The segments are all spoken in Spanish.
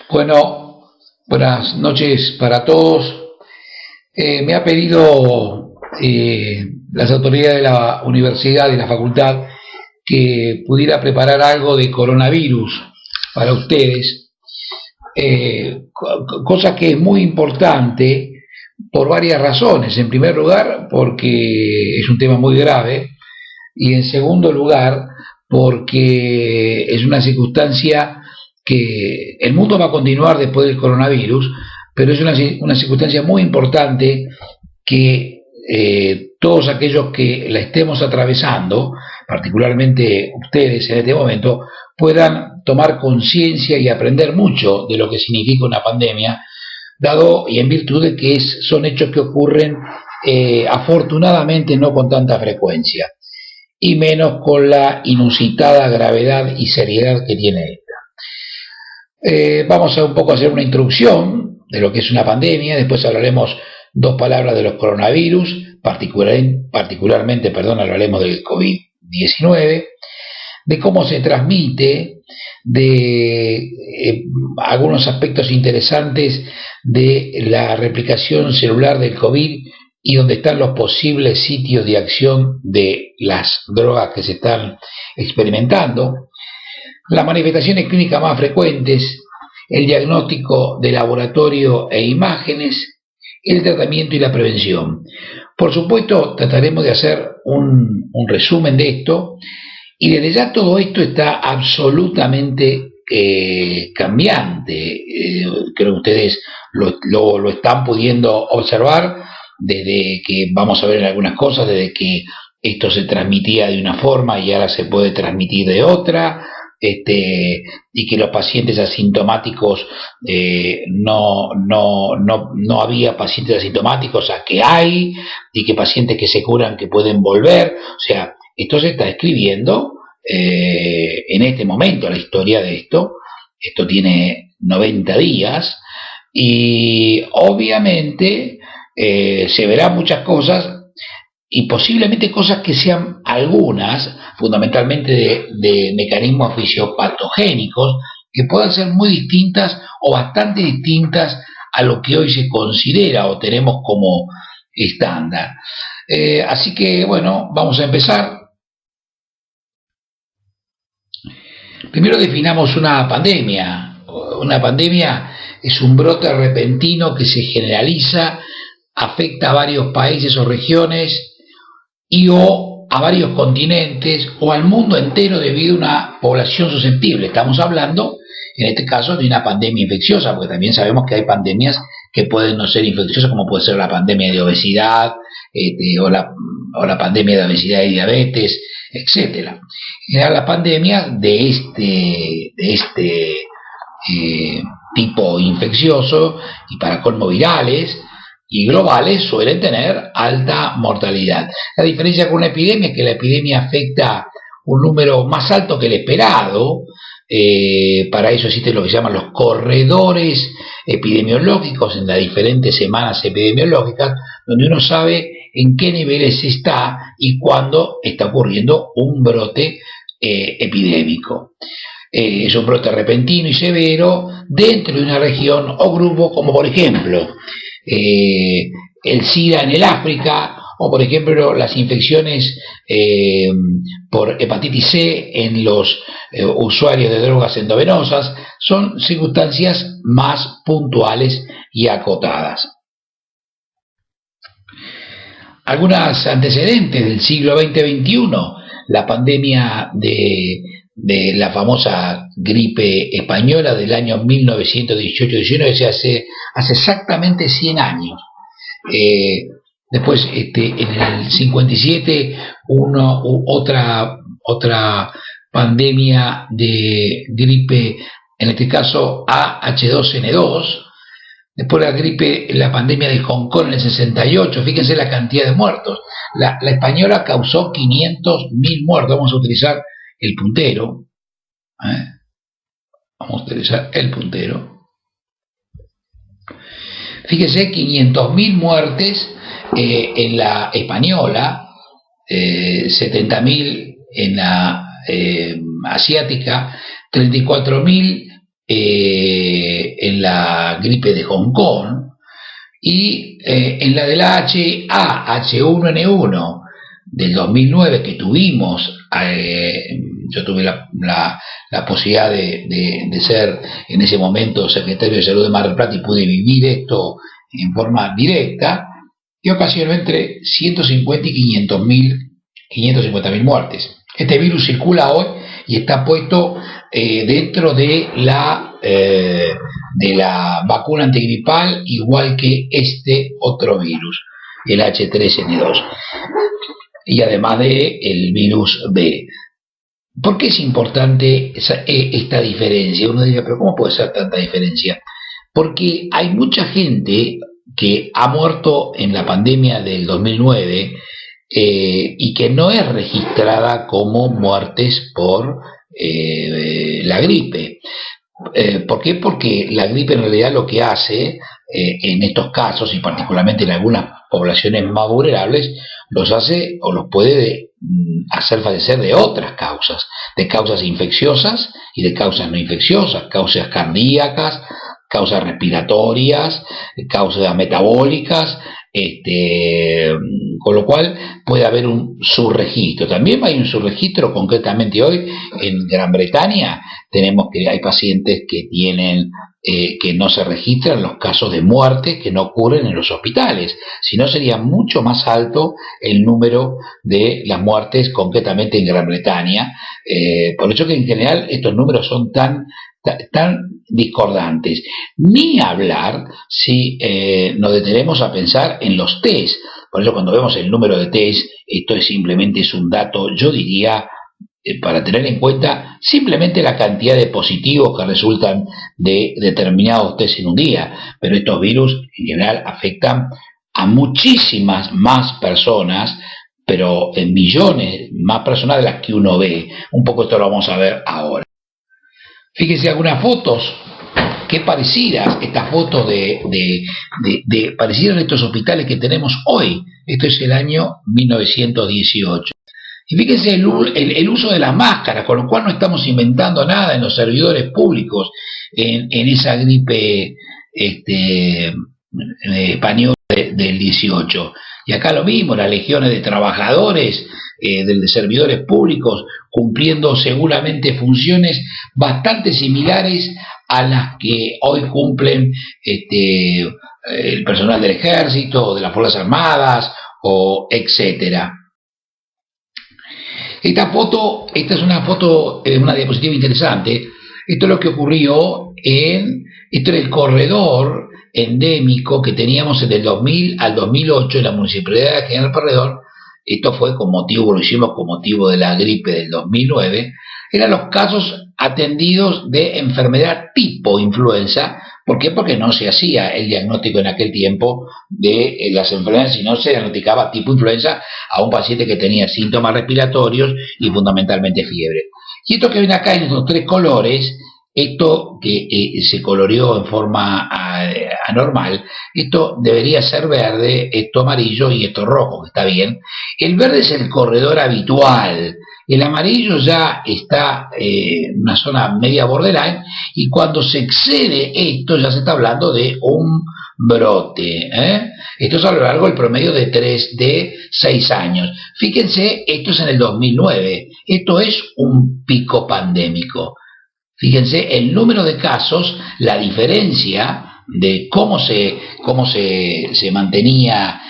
Bueno, buenas noches para todos. Me ha pedido las autoridades de la universidad, de la facultad, que pudiera preparar algo de coronavirus para ustedes, cosa que es muy importante por varias razones. En primer lugar, porque es un tema muy grave, y en segundo lugar, porque es una circunstancia que el mundo va a continuar después del coronavirus, pero es una circunstancia muy importante que todos aquellos que la estemos atravesando, particularmente ustedes en este momento, puedan tomar conciencia y aprender mucho de lo que significa una pandemia, dado y en virtud de que son hechos que ocurren afortunadamente no con tanta frecuencia, y menos con la inusitada gravedad y seriedad que tiene esta. Vamos a un poco a hacer una introducción de lo que es una pandemia, después hablaremos dos palabras de los coronavirus, particularmente, hablaremos del COVID-19, de cómo se transmite, de algunos aspectos interesantes de la replicación celular del COVID y donde están los posibles sitios de acción de las drogas que se están experimentando, las manifestaciones clínicas más frecuentes, el diagnóstico de laboratorio e imágenes, el tratamiento y la prevención. Por supuesto, trataremos de hacer un resumen de esto, y desde ya todo esto está absolutamente cambiante. Creo que ustedes lo están pudiendo observar desde que vamos a ver en algunas cosas, desde que esto se transmitía de una forma y ahora se puede transmitir de otra, y que los pacientes asintomáticos no había pacientes asintomáticos a que hay, y que pacientes que se curan que pueden volver. O sea, esto se está escribiendo en este momento, la historia de esto tiene 90 días, y obviamente se verán muchas cosas, y posiblemente cosas que sean algunas, fundamentalmente de mecanismos fisiopatogénicos, que puedan ser muy distintas o bastante distintas a lo que hoy se considera o tenemos como estándar. Así que, bueno, vamos a empezar. Primero definamos una pandemia. Una pandemia es un brote repentino que se generaliza, afecta a varios países o regiones, y o a varios continentes o al mundo entero debido a una población susceptible. Estamos hablando, en este caso, de una pandemia infecciosa, porque también sabemos que hay pandemias que pueden no ser infecciosas, como puede ser la pandemia de obesidad, o la pandemia de obesidad y diabetes, etcétera. En general, las pandemias de este tipo infeccioso, y para colmo virales y globales, suelen tener alta mortalidad. La diferencia con una epidemia es que la epidemia afecta un número más alto que el esperado. Para eso existen lo que se llaman los corredores epidemiológicos en las diferentes semanas epidemiológicas, donde uno sabe en qué niveles está y cuándo está ocurriendo un brote epidémico. Es un brote repentino y severo dentro de una región o grupo, como por ejemplo el SIDA en el África, o por ejemplo las infecciones por hepatitis C en los usuarios de drogas endovenosas. Son circunstancias más puntuales y acotadas. Algunos antecedentes del siglo XX-XXI, la pandemia de la famosa gripe española del año 1918-19, hace exactamente 100 años. Después, en el 57, otra pandemia de gripe, en este caso AH2N2. Después la pandemia de Hong Kong en el 68, fíjense la cantidad de muertos. La española causó 500.000 muertos. Vamos a utilizar el puntero. Vamos a utilizar el puntero. Fíjense, 500.000 muertes en la española, 70.000 en la asiática, 34.000 en la gripe de Hong Kong, y en la de la H1N1 del 2009 que tuvimos, yo tuve la posibilidad de ser en ese momento secretario de Salud de Mar del Plata y pude vivir esto en forma directa, que ocasionó entre 150 y 550.000 muertes. Este virus circula hoy y está puesto dentro de la vacuna antigripal, igual que este otro virus, el H3N2, y además de el virus B. ¿Por qué es importante esta diferencia? Uno diría, pero ¿cómo puede ser tanta diferencia? Porque hay mucha gente que ha muerto en la pandemia del 2009 y que no es registrada como muertes por la gripe. ¿Por qué? Porque la gripe en realidad lo que hace en estos casos, y particularmente en algunas poblaciones más vulnerables, los hace o los puede hacer fallecer de otras causas, de causas infecciosas y de causas no infecciosas, causas cardíacas, causas respiratorias, causas metabólicas, con lo cual puede haber un subregistro. También hay un subregistro, concretamente hoy en Gran Bretaña tenemos que hay pacientes que tienen que no se registran los casos de muerte que no ocurren en los hospitales, si no sería mucho más alto el número de las muertes concretamente en Gran Bretaña, por eso que en general estos números son tan discordantes. Ni hablar si nos detenemos a pensar en los test. Por eso cuando vemos el número de test, esto simplemente es un dato, yo diría, para tener en cuenta simplemente la cantidad de positivos que resultan de determinados test en un día, pero estos virus en general afectan a muchísimas más personas, pero en millones más personas de las que uno ve. Un poco esto lo vamos a ver ahora. Fíjense algunas fotos, qué parecidas estas fotos parecidas a estos hospitales que tenemos hoy. Esto es el año 1918. Y fíjense el uso de las máscaras, con lo cual no estamos inventando nada en los servidores públicos en esa gripe española del 18. Y acá lo mismo, las legiones de trabajadores de servidores públicos cumpliendo seguramente funciones bastante similares a las que hoy cumplen el personal del ejército, de las Fuerzas Armadas, o etcétera. Esta es una foto, una diapositiva interesante. Esto es lo que ocurrió esto era el corredor endémico que teníamos del 2000 al 2008 en la Municipalidad de General Perdedor. Esto fue lo hicimos con motivo de la gripe del 2009. Eran los casos atendidos de enfermedad tipo influenza. ¿Por qué? Porque no se hacía el diagnóstico en aquel tiempo de las enfermedades, sino se diagnosticaba tipo influenza a un paciente que tenía síntomas respiratorios y fundamentalmente fiebre. Y esto que ven acá en estos tres colores, esto que se coloreó en forma anormal, esto debería ser verde, esto amarillo y esto rojo, que está bien. El verde es el corredor habitual, el amarillo ya está en una zona media borderline, y cuando se excede esto ya se está hablando de un brote. Esto es a lo largo del promedio de 6 años. Fíjense, esto es en el 2009, esto es un pico pandémico. Fíjense el número de casos, la diferencia de cómo se mantenía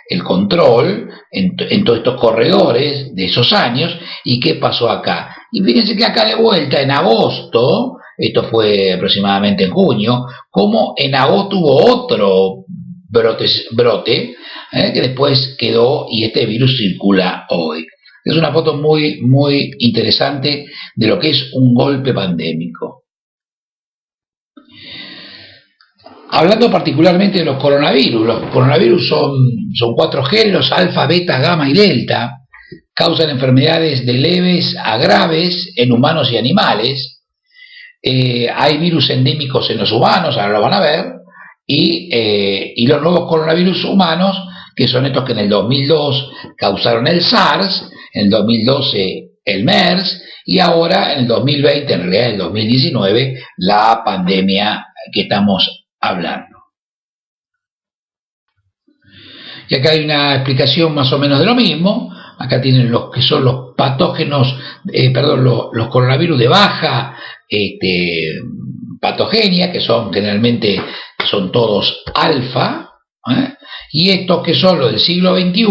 el control en todos estos corredores de esos años y qué pasó acá. Y fíjense que acá de vuelta en agosto, esto fue aproximadamente en junio, como en agosto hubo otro brote que después quedó y este virus circula hoy. Es una foto muy, muy interesante de lo que es un golpe pandémico. Hablando particularmente de los coronavirus son 4 géneros, alfa, beta, gamma y delta. Causan enfermedades de leves a graves en humanos y animales. Hay virus endémicos en los humanos, ahora lo van a ver, y los nuevos coronavirus humanos, que son estos que en el 2002 causaron el SARS, en el 2012 el MERS, y ahora en el 2020, en realidad en el 2019, la pandemia que estamos hablando. Y acá hay una explicación más o menos de lo mismo. Acá tienen los que son los patógenos, los coronavirus de baja patogenia, que son generalmente, son todos alfa, y estos que son los del siglo XXI,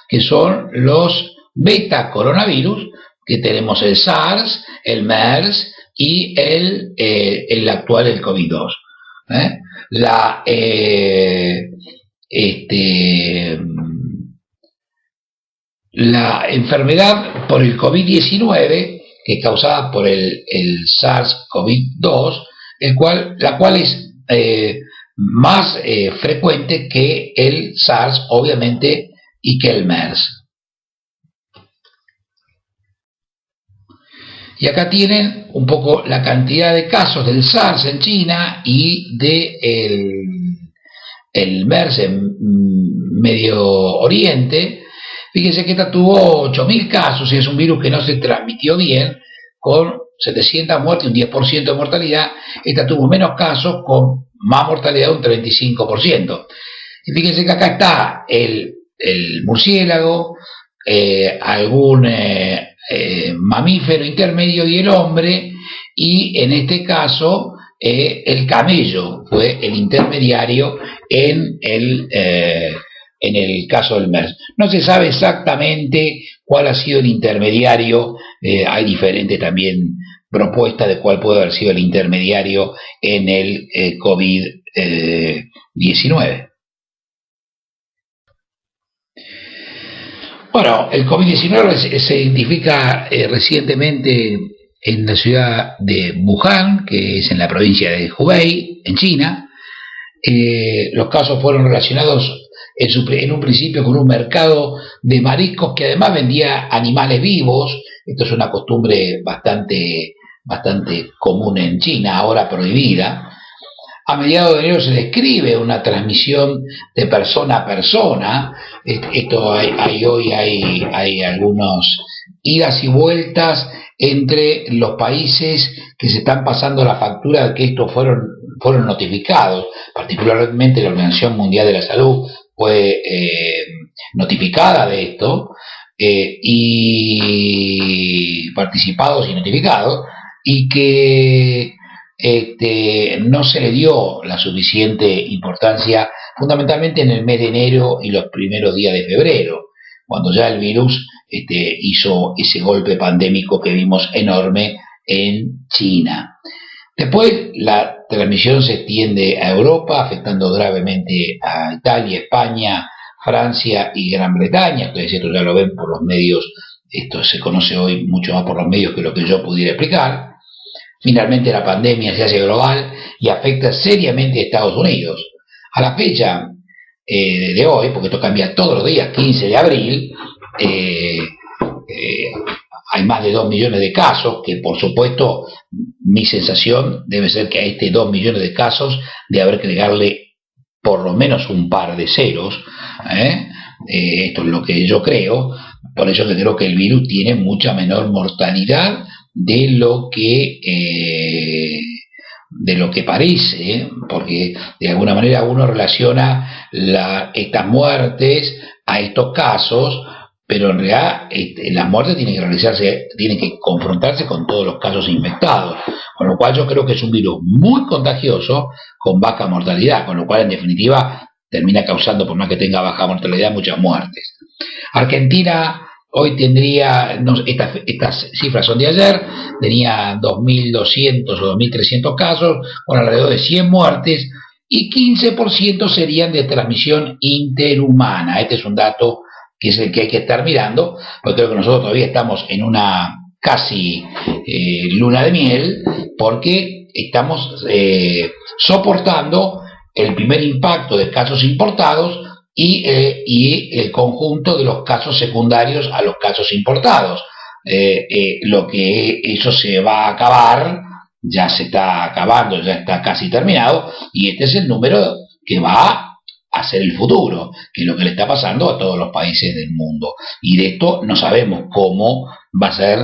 que son los beta coronavirus, que tenemos el SARS, el MERS y el actual, el COVID-2. La enfermedad por el COVID-19, que es causada por el SARS-CoV-2, la cual es más frecuente que el SARS, obviamente, y que el MERS. Y acá tienen un poco la cantidad de casos del SARS en China y el MERS en Medio Oriente. Fíjense que esta tuvo 8.000 casos y es un virus que no se transmitió bien, con 700 muertes y un 10% de mortalidad. Esta tuvo menos casos, con más mortalidad, un 35%. Y fíjense que acá está el murciélago, algún mamífero intermedio y el hombre, y en este caso el camello fue el intermediario en el caso del MERS. No se sabe exactamente cuál ha sido el intermediario, hay diferentes también propuestas de cuál puede haber sido el intermediario en el COVID-19. Bueno, el COVID-19 se identifica recientemente en la ciudad de Wuhan, que es en la provincia de Hubei, en China. Los casos fueron relacionados en un principio con un mercado de mariscos que además vendía animales vivos. Esto es una costumbre bastante común en China, ahora prohibida. A mediados de enero se describe una transmisión de persona a persona. Hoy hay algunas idas y vueltas entre los países que se están pasando la factura de que estos fueron notificados. Particularmente la Organización Mundial de la Salud fue notificada de esto, y participados y notificados, y que no se le dio la suficiente importancia, fundamentalmente en el mes de enero y los primeros días de febrero, cuando ya el virus hizo ese golpe pandémico que vimos enorme en China. Después la transmisión se extiende a Europa, afectando gravemente a Italia, España, Francia y Gran Bretaña. Entonces esto ya lo ven por los medios, esto se conoce hoy mucho más por los medios que lo que yo pudiera explicar. Finalmente la pandemia se hace global y afecta seriamente a Estados Unidos. A la fecha de hoy, porque esto cambia todos los días, 15 de abril, hay más de 2 millones de casos, que por supuesto mi sensación debe ser que a 2 millones de casos de haber que agregarle por lo menos un par de ceros. Esto es lo que yo creo. Por eso que creo que el virus tiene mucha menor mortalidad de lo que parece, porque de alguna manera uno relaciona estas muertes a estos casos, pero en realidad las muertes tienen que confrontarse con todos los casos infectados, con lo cual yo creo que es un virus muy contagioso con baja mortalidad, con lo cual en definitiva termina causando, por más que tenga baja mortalidad, muchas muertes. Argentina hoy tendría, estas cifras son de ayer, tenía 2.200 o 2.300 casos, con alrededor de 100 muertes, y 15% serían de transmisión interhumana. Este es un dato que es el que hay que estar mirando, porque creo que nosotros todavía estamos en una casi luna de miel, porque estamos soportando el primer impacto de casos importados y el conjunto de los casos secundarios a los casos importados. Lo que eso se va a acabar, ya se está acabando, ya está casi terminado, y este es el número que va a ser el futuro, que es lo que le está pasando a todos los países del mundo. Y de esto no sabemos cómo va a ser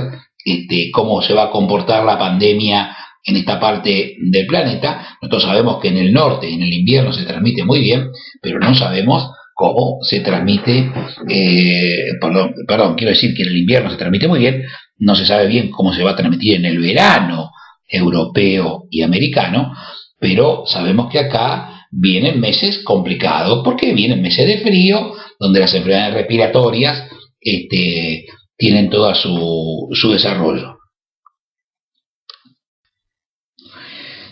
cómo se va a comportar la pandemia en esta parte del planeta. Nosotros sabemos que en el norte, en el invierno, se transmite muy bien, pero no sabemos cómo se transmite, quiero decir que en el invierno se transmite muy bien, no se sabe bien cómo se va a transmitir en el verano europeo y americano, pero sabemos que acá vienen meses complicados, porque vienen meses de frío, donde las enfermedades respiratorias tienen todo su desarrollo.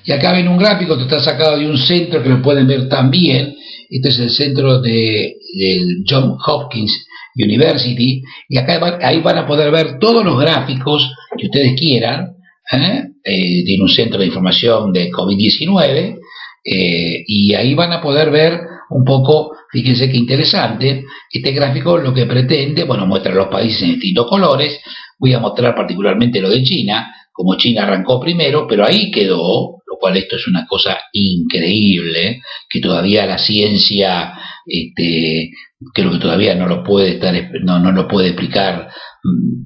Y acá ven un gráfico que está sacado de un centro que lo pueden ver también. Este es el centro del Johns Hopkins University. Y acá ahí van a poder ver todos los gráficos que ustedes quieran. Tiene un centro de información de COVID-19. Y ahí van a poder ver un poco, fíjense qué interesante. Este gráfico lo que pretende, bueno, muestra los países en distintos colores. Voy a mostrar particularmente lo de China, como China arrancó primero, pero ahí quedó, lo cual esto es una cosa increíble, que todavía la ciencia, creo que todavía no lo puede explicar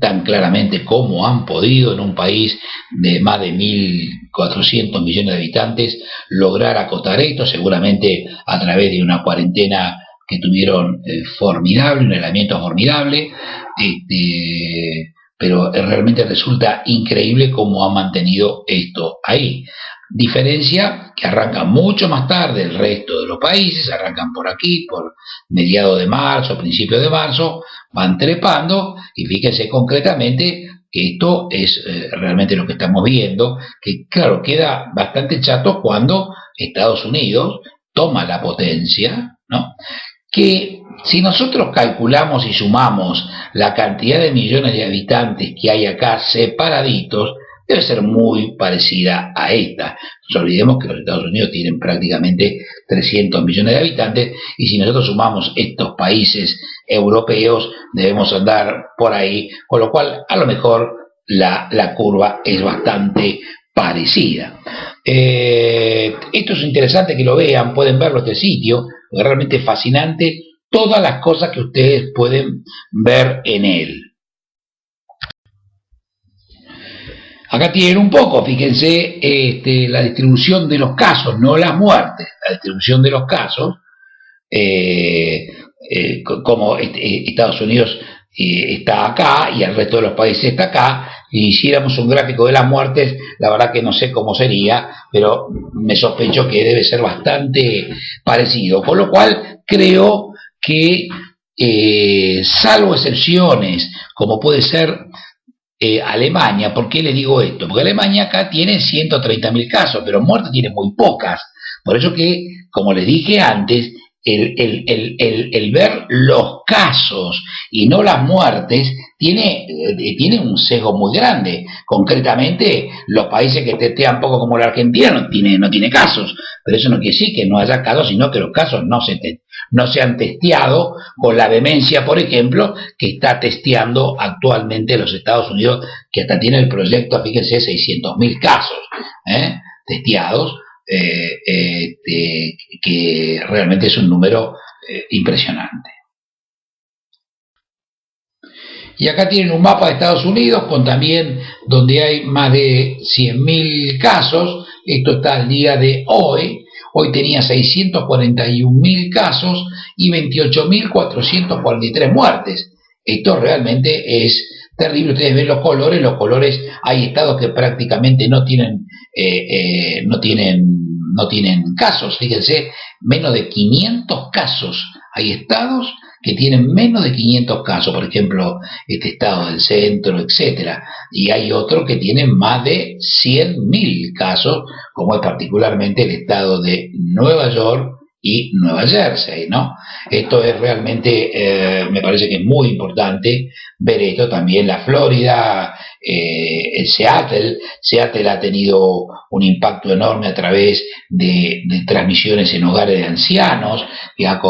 tan claramente cómo han podido en un país de más de 1.400 millones de habitantes lograr acotar esto, seguramente a través de una cuarentena que tuvieron formidable, un aislamiento formidable, pero realmente resulta increíble cómo han mantenido esto ahí. Diferencia que arranca mucho más tarde el resto de los países, arrancan por aquí, por mediados de marzo, principios de marzo, van trepando, y fíjense concretamente que esto es realmente lo que estamos viendo, que claro, queda bastante chato cuando Estados Unidos toma la potencia, ¿no? Que si nosotros calculamos y sumamos la cantidad de millones de habitantes que hay acá separaditos, debe ser muy parecida a esta. No nos olvidemos que los Estados Unidos tienen prácticamente 300 millones de habitantes, y si nosotros sumamos estos países europeos, debemos andar por ahí, con lo cual a lo mejor la curva es bastante parecida. Esto es interesante que lo vean, pueden verlo este sitio, es realmente fascinante todas las cosas que ustedes pueden ver en él. Acá tienen un poco, fíjense, la distribución de los casos, no las muertes, la distribución de los casos, como Estados Unidos está acá y el resto de los países está acá. Si hiciéramos un gráfico de las muertes, la verdad que no sé cómo sería, pero me sospecho que debe ser bastante parecido, con lo cual creo que salvo excepciones, como puede ser Alemania. ¿Por qué le digo esto? Porque Alemania acá tiene 130.000 casos, pero muertes tiene muy pocas. Por eso que, como les dije antes, el ver los casos y no las muertes tiene un sesgo muy grande. Concretamente, los países que testean poco, como la Argentina, no tiene casos, pero eso no quiere decir que no haya casos, sino que los casos no se han testeado con la vehemencia, por ejemplo, que está testeando actualmente los Estados Unidos, que hasta tiene el proyecto, fíjense, 600.000 casos testeados, que realmente es un número impresionante. Y acá tienen un mapa de Estados Unidos con también donde hay más de 100.000 casos. Esto está al día de hoy. Hoy tenía 641.000 casos y 28.443 muertes. Esto realmente es terrible. Ustedes ven los colores, hay estados que prácticamente no tienen casos. Fíjense, menos de 500 casos. Hay estados que tienen menos de 500 casos, por ejemplo, este estado del centro, etcétera, y hay otros que tienen más de 100.000 casos, como es particularmente el estado de Nueva York y Nueva Jersey, ¿no? Esto es realmente, me parece que es muy importante ver esto. También la Florida, Seattle ha tenido un impacto enorme a través de transmisiones en hogares de ancianos, que ha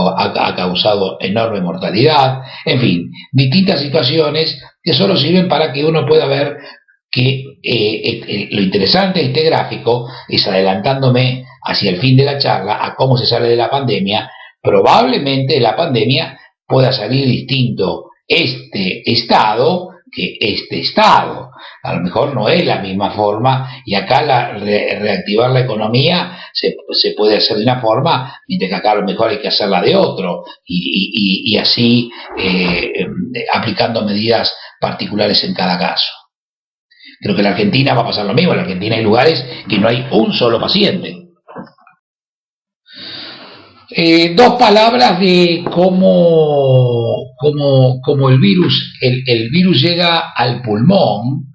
causado enorme mortalidad. En fin, distintas situaciones que solo sirven para que uno pueda ver que lo interesante de este gráfico es, adelantándome hacia el fin de la charla, a cómo se sale de la pandemia. Probablemente de la pandemia pueda salir distinto este estado que este estado. A lo mejor no es la misma forma, y acá reactivar la economía se puede hacer de una forma, mientras que acá a lo mejor hay que hacerla de otro, y así aplicando medidas particulares en cada caso. Creo que en la Argentina va a pasar lo mismo. En la Argentina hay lugares que no hay un solo paciente. Dos palabras de cómo el virus llega al pulmón.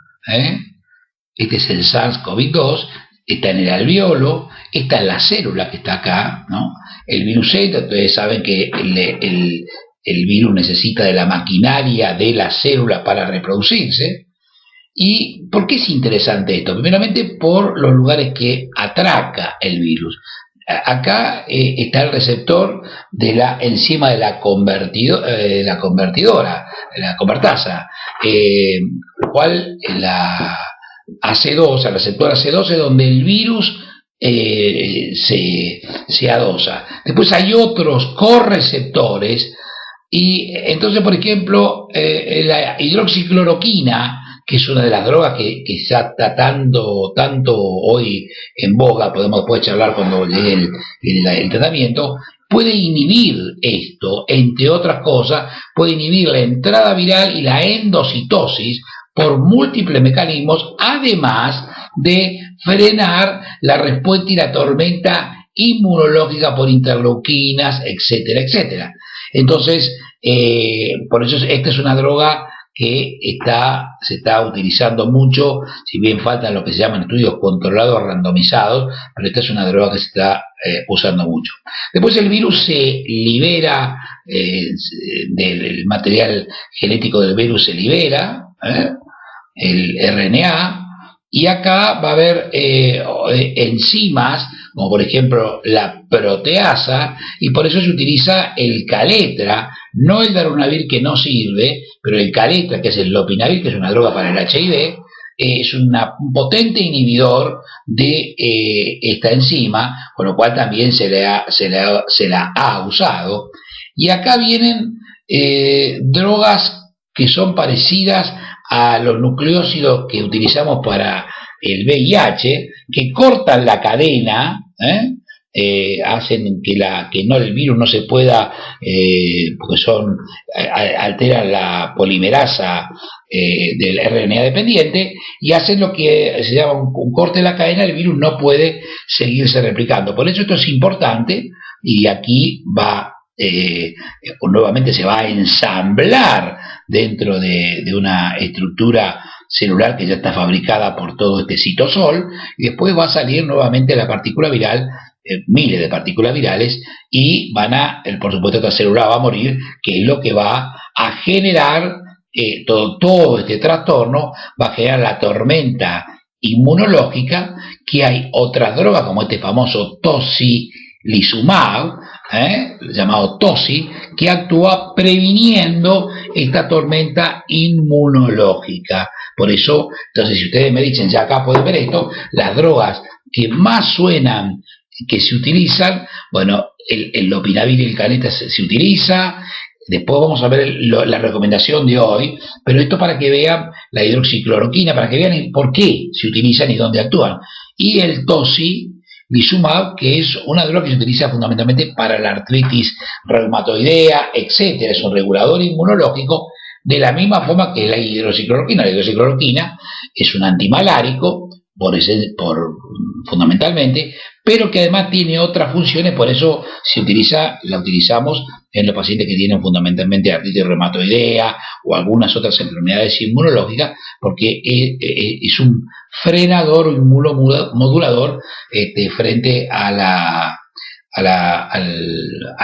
Este es el SARS-CoV-2, está en el alveolo, está en la célula que está acá, ¿no? El virus Z, ustedes saben que el virus necesita de la maquinaria de la célula para reproducirse. ¿Y por qué es interesante esto? Primeramente por los lugares que atraca el virus. Acá está el receptor de la enzima de la convertidora, de la convertasa, lo cual la AC2, el receptor AC2 es donde el virus se adosa. Después hay otros correceptores, y entonces, por ejemplo, la hidroxicloroquina, que es una de las drogas que está tanto hoy en boga, podemos después charlar cuando llegue el tratamiento, puede inhibir esto, entre otras cosas, puede inhibir la entrada viral y la endocitosis por múltiples mecanismos, además de frenar la respuesta y la tormenta inmunológica por interleuquinas, etcétera, etcétera. Entonces, por eso esta es una droga que se está utilizando mucho, si bien faltan lo que se llaman estudios controlados randomizados, pero esta es una droga que se está usando mucho. Después el virus se libera, del material genético del virus se libera, el RNA, y acá va a haber enzimas, como por ejemplo la proteasa, y por eso se utiliza el caletra, no el darunavir, que no sirve, pero el caletra, que es el lopinavir, que es una droga para el HIV, es un potente inhibidor de esta enzima, con lo cual también se la ha usado. Y acá vienen drogas que son parecidas a los nucleósidos que utilizamos para el VIH, que cortan la cadena, hacen que el virus no se pueda, porque alteran la polimerasa del RNA dependiente, y hacen lo que se llama un corte de la cadena. El virus no puede seguirse replicando. Por eso esto es importante, y aquí nuevamente se va a ensamblar dentro de una estructura celular que ya está fabricada por todo este citosol, y después va a salir nuevamente la partícula viral, miles de partículas virales, y por supuesto, esta célula va a morir, que es lo que va a generar todo este trastorno, va a generar la tormenta inmunológica, que hay otras drogas como este famoso tocilizumab, llamado TOSI, que actúa previniendo esta tormenta inmunológica. Por eso, entonces, si ustedes me dicen, ya acá pueden ver esto, las drogas que más suenan, que se utilizan, bueno, el lopinavir y el caletra se utiliza. Después vamos a ver la recomendación de hoy, pero esto para que vean la hidroxicloroquina, para que vean por qué se utilizan y dónde actúan. Y el tocilizumab, que es una droga que se utiliza fundamentalmente para la artritis reumatoidea, etcétera. Es un regulador inmunológico, de la misma forma que la hidroxicloroquina. La hidroxicloroquina es un antimalárico, fundamentalmente, pero que además tiene otras funciones. Por eso la utilizamos en los pacientes que tienen fundamentalmente artritis reumatoidea o algunas otras enfermedades inmunológicas, porque es un frenador o inmunomodulador frente a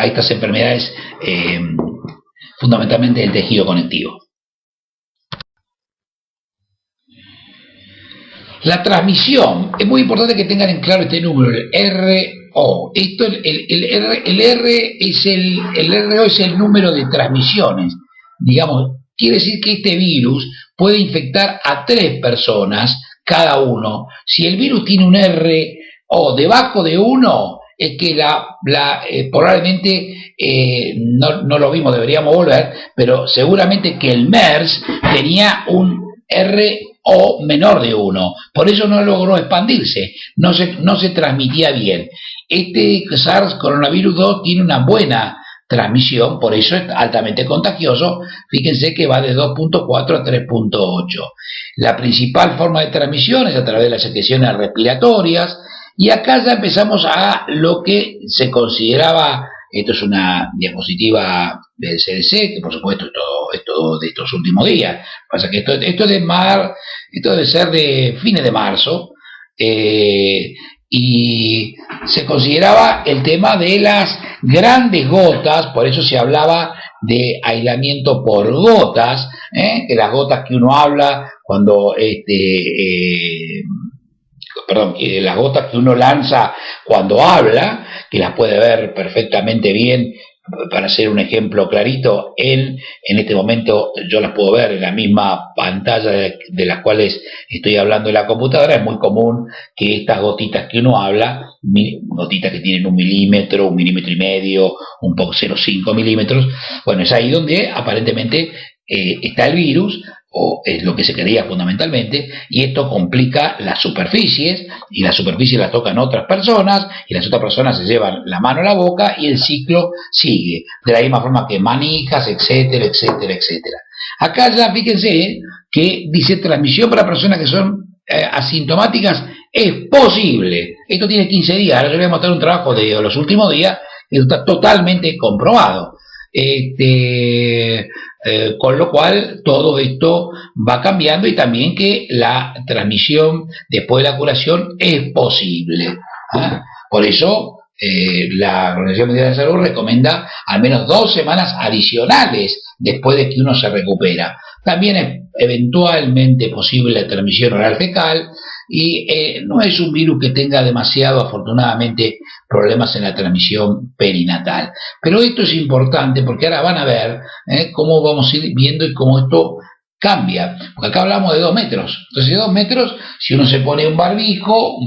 estas enfermedades, fundamentalmente del tejido conectivo. La transmisión, es muy importante que tengan en claro este número, el RO. El RO es el número de transmisiones. Digamos, quiere decir que este virus puede infectar a 3 personas cada uno. Si el virus tiene un RO debajo de 1, es que probablemente no lo vimos, deberíamos volver, pero seguramente que el MERS tenía un RO menor de 1, por eso no logró expandirse, no se transmitía bien. Este SARS coronavirus 2 tiene una buena transmisión, por eso es altamente contagioso. Fíjense que va de 2.4 a 3.8. La principal forma de transmisión es a través de las secreciones respiratorias, y acá ya empezamos a lo que se consideraba, esto es una diapositiva del CDC, que por supuesto es todo de estos últimos días. Pasa que esto debe ser de fines de marzo, y se consideraba el tema de las grandes gotas, por eso se hablaba de aislamiento por gotas, que las gotas que uno habla cuando que las gotas que uno lanza cuando habla, que las puede ver perfectamente bien. Para hacer un ejemplo clarito, en este momento yo las puedo ver en la misma pantalla de las cuales estoy hablando en la computadora. Es muy común que estas gotitas que uno habla, gotitas que tienen 1 milímetro, 1,5 milímetros, un poco 0,5 milímetros, bueno, es ahí donde aparentemente está el virus, o es lo que se creía fundamentalmente, y esto complica las superficies, y las superficies las tocan otras personas, y las otras personas se llevan la mano a la boca, y el ciclo sigue, de la misma forma que manijas, etcétera, etcétera, etcétera. Acá ya fíjense que dice transmisión para personas que son asintomáticas es posible. Esto tiene 15 días, ahora yo voy a mostrar un trabajo de los últimos días, que está totalmente comprobado. Con lo cual todo esto va cambiando, y también que la transmisión después de la curación es posible. Por eso la Organización Mundial de la Salud recomienda al menos 2 semanas adicionales después de que uno se recupera. También es eventualmente posible la transmisión oral fecal, y no es un virus que tenga demasiado, afortunadamente, problemas en la transmisión perinatal. Pero esto es importante porque ahora van a ver cómo vamos a ir viendo y cómo esto cambia. Porque acá hablamos de 2 metros. Entonces, 2 metros, si uno se pone un barbijo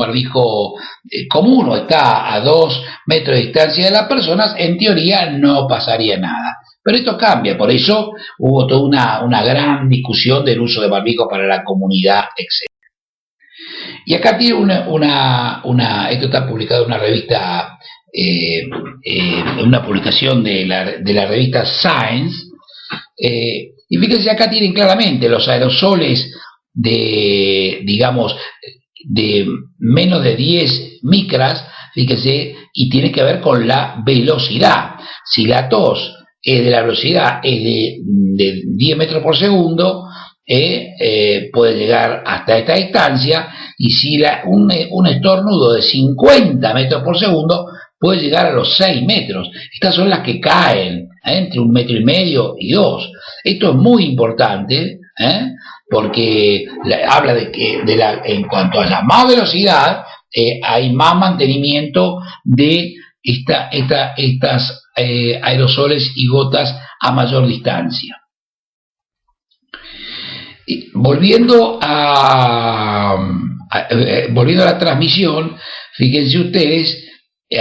común, o está a 2 metros de distancia de las personas, en teoría no pasaría nada. Pero esto cambia, por eso hubo toda una gran discusión del uso de barbijos para la comunidad, etc. Y acá tiene esto está publicado en una revista, una publicación de la revista Science, y fíjense, acá tienen claramente los aerosoles digamos, de menos de 10 micras, fíjense, y tiene que ver con la velocidad. Si la tos de la velocidad es de 10 metros por segundo, puede llegar hasta esta distancia, y si un estornudo de 50 metros por segundo puede llegar a los 6 metros. Estas son las que caen entre 1,5 metros y 2. Esto es muy importante, porque habla de que en cuanto a la más velocidad, hay más mantenimiento de estas aerosoles y gotas a mayor distancia. Volviendo a la transmisión, fíjense ustedes,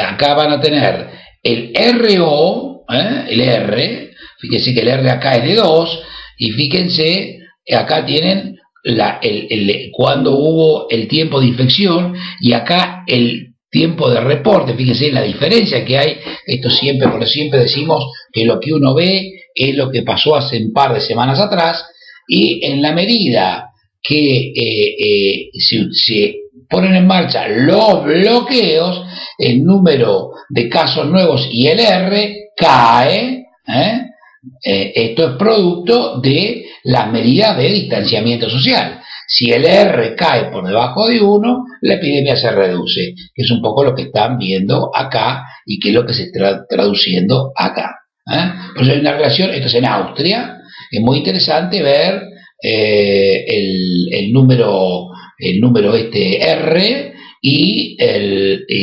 acá van a tener el RO, el R, fíjense que el R acá es de 2, y fíjense, acá tienen cuando hubo el tiempo de infección, y acá el tiempo de reporte. Fíjense la diferencia que hay. Esto siempre, porque siempre decimos que lo que uno ve es lo que pasó hace un par de semanas atrás, y en la medida que se ponen en marcha los bloqueos, el número de casos nuevos y el R cae. Esto es producto de las medidas de distanciamiento social. Si el R cae por debajo de 1, la epidemia se reduce, que es un poco lo que están viendo acá, y que es lo que se está traduciendo acá. Pues hay una relación. Esto es en Austria. Es muy interesante ver el número R y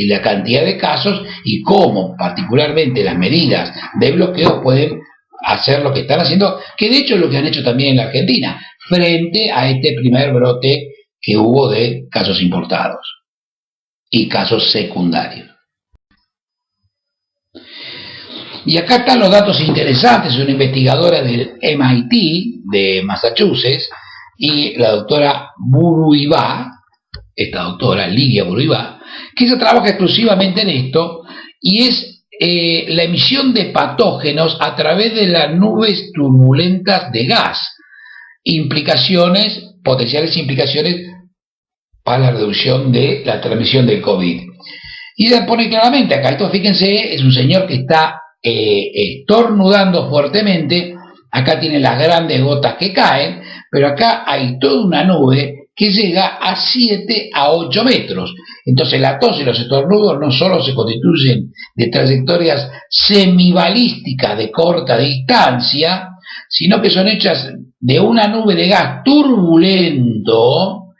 la cantidad de casos, y cómo particularmente las medidas de bloqueo pueden hacer lo que están haciendo, que de hecho es lo que han hecho también en la Argentina, frente a este primer brote que hubo de casos importados y casos secundarios. Y acá están los datos interesantes, una investigadora del MIT de Massachusetts y la doctora Buruibá, esta doctora Lidia Buruibá, que ella trabaja exclusivamente en esto, y es la emisión de patógenos a través de las nubes turbulentas de gas, potenciales implicaciones para la reducción de la transmisión del COVID. Y ella pone claramente acá, esto fíjense, es un señor que está estornudando fuertemente, acá tiene las grandes gotas que caen, pero acá hay toda una nube que llega a 7 a 8 metros. Entonces la tos y los estornudos no solo se constituyen de trayectorias semibalísticas de corta distancia, sino que son hechas de una nube de gas turbulento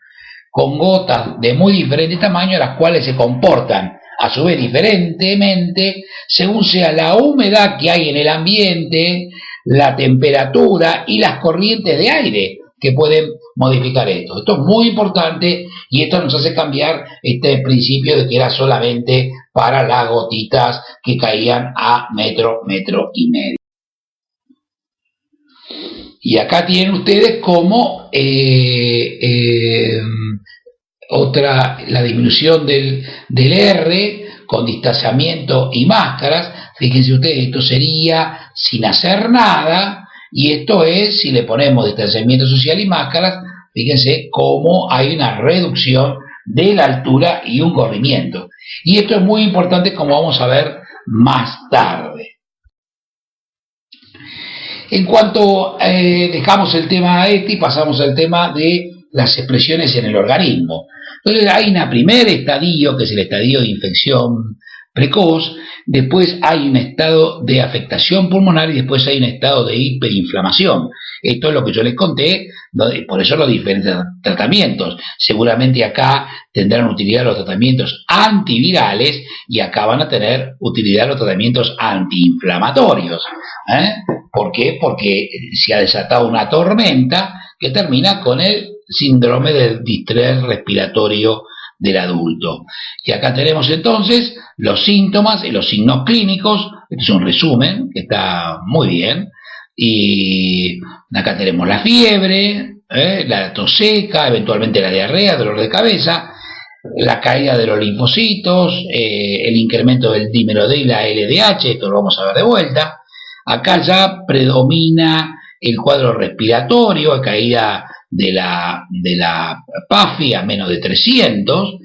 con gotas de muy diferente tamaño, las cuales se comportan a su vez diferentemente según sea la humedad que hay en el ambiente, la temperatura y las corrientes de aire que pueden modificar esto. Esto es muy importante y esto nos hace cambiar este principio de que era solamente para las gotitas que caían a metro y medio. Y acá tienen ustedes como la disminución del R con distanciamiento y máscaras. Fíjense ustedes, esto sería sin hacer nada, y esto es si le ponemos distanciamiento social y máscaras. Fíjense cómo hay una reducción de la altura y un corrimiento. Y esto es muy importante, como vamos a ver más tarde. En cuanto dejamos el tema y pasamos al tema de las expresiones en el organismo. Entonces hay un primer estadio, que es el estadio de infección precoz, después hay un estado de afectación pulmonar y después hay un estado de hiperinflamación. Esto es lo que yo les conté, por eso los diferentes tratamientos. Seguramente acá tendrán utilidad los tratamientos antivirales y acá van a tener utilidad los tratamientos antiinflamatorios. ¿Por qué? Porque se ha desatado una tormenta que termina con el síndrome del distrés respiratorio del adulto. Y acá tenemos entonces los síntomas y los signos clínicos. Este es un resumen que está muy bien. Y acá tenemos la fiebre, la tos seca, eventualmente la diarrea, dolor de cabeza, la caída de los linfocitos, el incremento del dímero D y la LDH, esto lo vamos a ver de vuelta. Acá ya predomina el cuadro respiratorio, caída de la PAFI a menos de 300,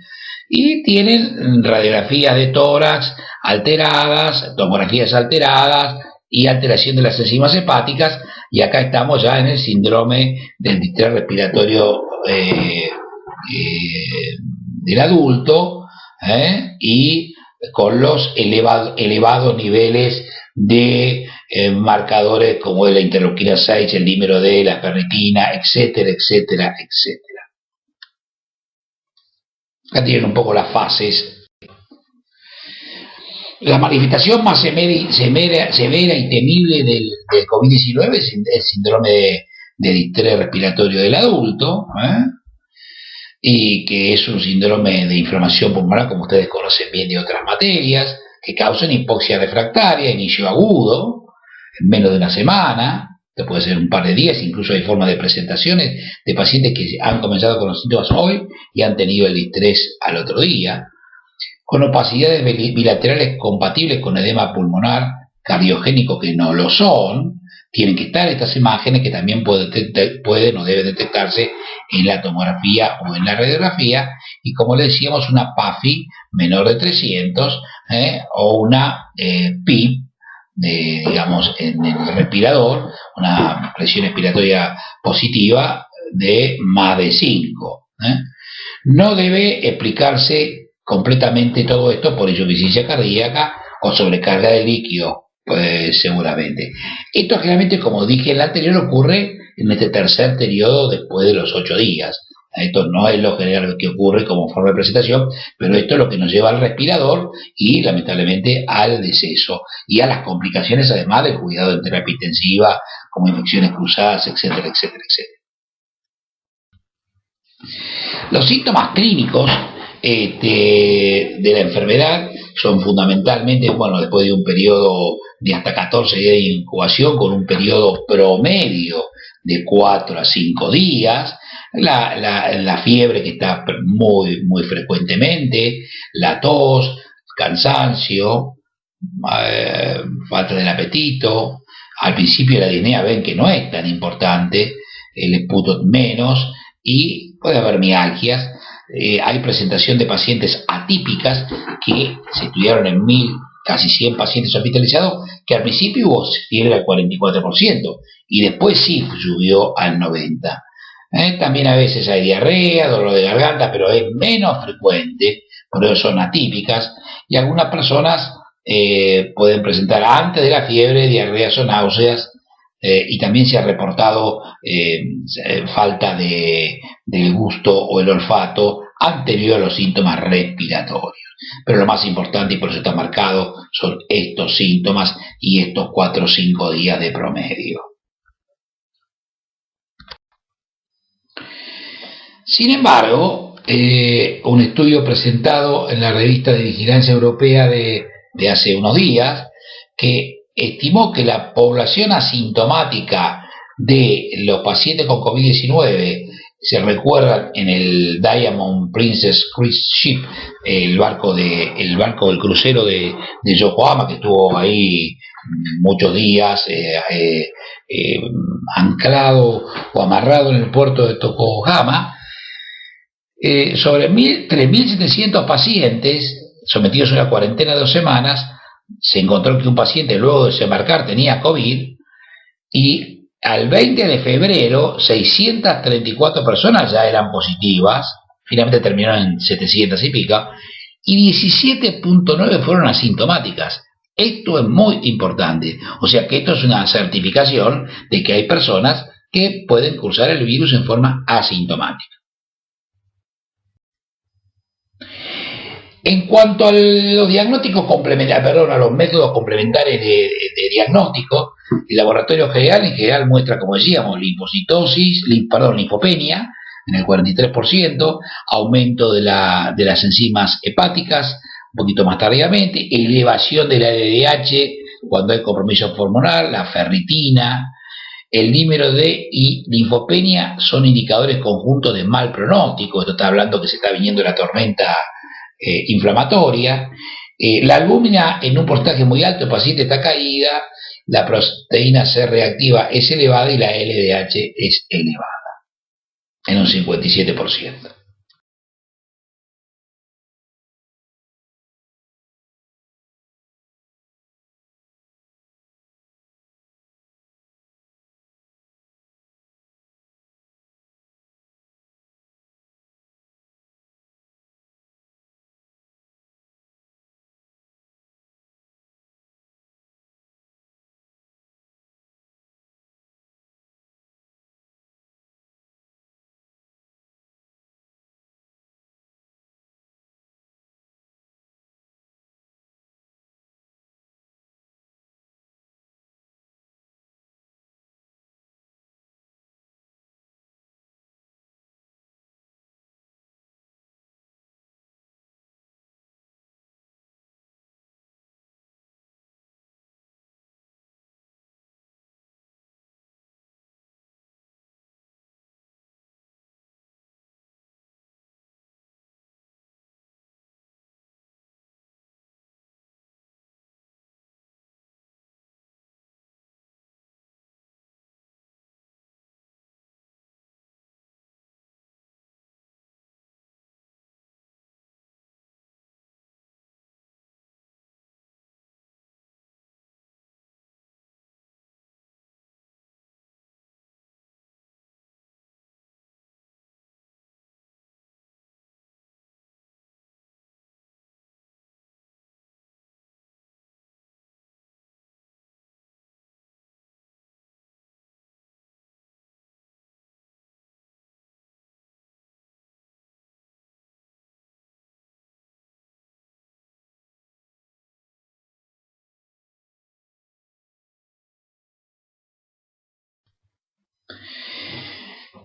y tienen radiografías de tórax alteradas, tomografías alteradas y alteración de las enzimas hepáticas, y acá estamos ya en el síndrome del distrés respiratorio del adulto, y con los elevados niveles de marcadores como la interleuquina 6, el dímero D, la ferritina, etcétera, etcétera, etcétera. Acá tienen un poco las fases. La manifestación más severa y temible del COVID-19 es el síndrome de distrés respiratorio del adulto, y que es un síndrome de inflamación pulmonar, como ustedes conocen bien de otras materias, que causan hipoxia refractaria, inicio agudo, en menos de una semana, que puede ser un par de días. Incluso hay formas de presentaciones de pacientes que han comenzado con los síntomas hoy y han tenido el distrés al otro día, con opacidades bilaterales compatibles con edema pulmonar cardiogénico que no lo son. Tienen que estar estas imágenes que también pueden o deben detectarse en la tomografía o en la radiografía, y como le decíamos, una PAFI menor de 300, o una PIP, digamos, en el respirador, una presión expiratoria positiva de más de 5. No debe explicarse completamente todo esto por insuficiencia cardíaca o sobrecarga de líquido, pues seguramente. Esto generalmente, como dije en la anterior, ocurre en este tercer periodo después de los 8 días. Esto no es lo general que ocurre como forma de presentación, pero esto es lo que nos lleva al respirador y lamentablemente al deceso y a las complicaciones, además del cuidado en terapia intensiva, como infecciones cruzadas, etcétera, etcétera, etcétera. Los síntomas clínicos de la enfermedad son fundamentalmente, bueno, después de un periodo de hasta 14 días de incubación con un periodo promedio de 4 a 5 días, la fiebre que está muy frecuentemente, la tos, cansancio, falta del apetito. Al principio la disnea ven que no es tan importante, el esputo menos, y puede haber mialgias. Hay presentación de pacientes atípicas que se estudiaron en casi 100 pacientes hospitalizados, que al principio hubo fiebre al 44% y después sí subió al 90%. También a veces hay diarrea, dolor de garganta, pero es menos frecuente, por eso son atípicas, y algunas personas pueden presentar antes de la fiebre diarreas o náuseas, y también se ha reportado falta del gusto o el olfato anterior a los síntomas respiratorios. Pero lo más importante, y por eso está marcado, son estos síntomas y estos 4 o 5 días de promedio. Sin embargo, un estudio presentado en la revista de Vigilancia Europea de hace unos días, que estimó que la población asintomática de los pacientes con COVID-19, se recuerdan en el Diamond Princess Cruise Ship, el barco del crucero de Yokohama, que estuvo ahí muchos días anclado o amarrado en el puerto de Yokohama, sobre 3.700 pacientes sometidos a una cuarentena de 2 semanas, se encontró que un paciente luego de desembarcar tenía COVID, y al 20 de febrero 634 personas ya eran positivas, finalmente terminaron en 700 y pico, y 17.9 fueron asintomáticas. Esto es muy importante, o sea que esto es una certificación de que hay personas que pueden cursar el virus en forma asintomática. En cuanto a los diagnósticos complementarios, a los métodos complementarios de diagnóstico, el laboratorio en general muestra, como decíamos, linfopenia en el 43%, aumento de las enzimas hepáticas un poquito más tardíamente, elevación de la LDH cuando hay compromiso pulmonar, la ferritina, el dímero D y linfopenia son indicadores conjuntos de mal pronóstico. Esto está hablando que se está viniendo la tormenta inflamatoria. La albúmina en un porcentaje muy alto, el paciente está caída, la proteína C reactiva es elevada y la LDH es elevada en un 57%.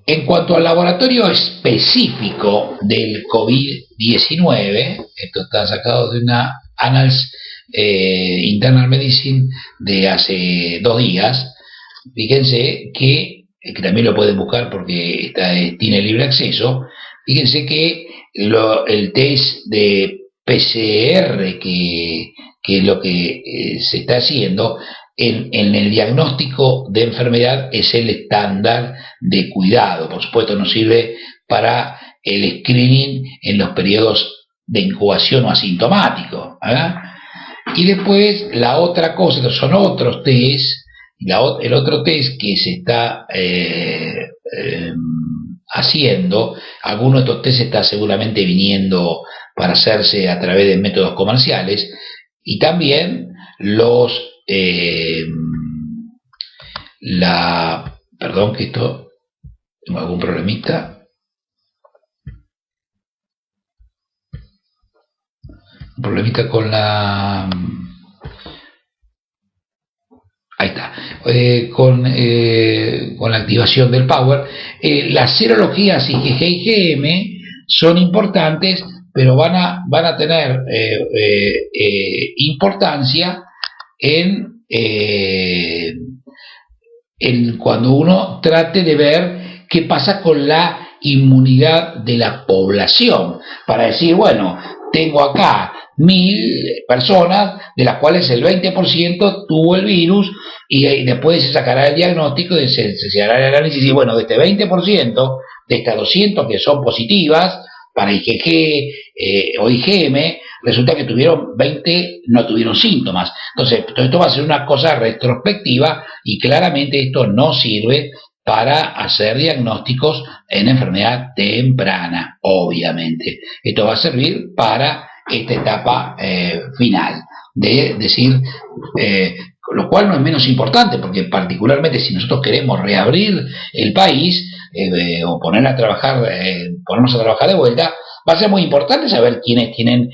En cuanto al laboratorio específico del COVID-19, esto está sacado de una Annals Internal Medicine de hace 2 días. Fíjense que también lo pueden buscar porque tiene libre acceso. Fíjense que el test de PCR, que es lo que se está haciendo en el diagnóstico de enfermedad, es el estándar de cuidado. Por supuesto, no sirve para el screening en los periodos de incubación o asintomático, ¿verdad? Y después la otra cosa, que son otros test. El otro test que se está haciendo, alguno de estos test está seguramente viniendo para hacerse a través de métodos comerciales, y también perdón, que esto, tengo algún problemita. Un problemita con la... Ahí está, con la activación del Power. Las serologías IgG y IgM son importantes, pero van a tener importancia en cuando uno trate de ver qué pasa con la inmunidad de la población, para decir, bueno, tengo acá 1000 personas, de las cuales el 20% tuvo el virus, y después se sacará el diagnóstico, se hará el análisis, y bueno, de este 20%, de estas 200 que son positivas para IgG o IgM, resulta que 20 no tuvieron síntomas. Entonces, esto va a ser una cosa retrospectiva, y claramente esto no sirve para hacer diagnósticos en enfermedad temprana, obviamente. Esto va a servir para esta etapa final, de decir, lo cual no es menos importante, porque particularmente si nosotros queremos reabrir el país o ponernos a trabajar de vuelta, va a ser muy importante saber quiénes tienen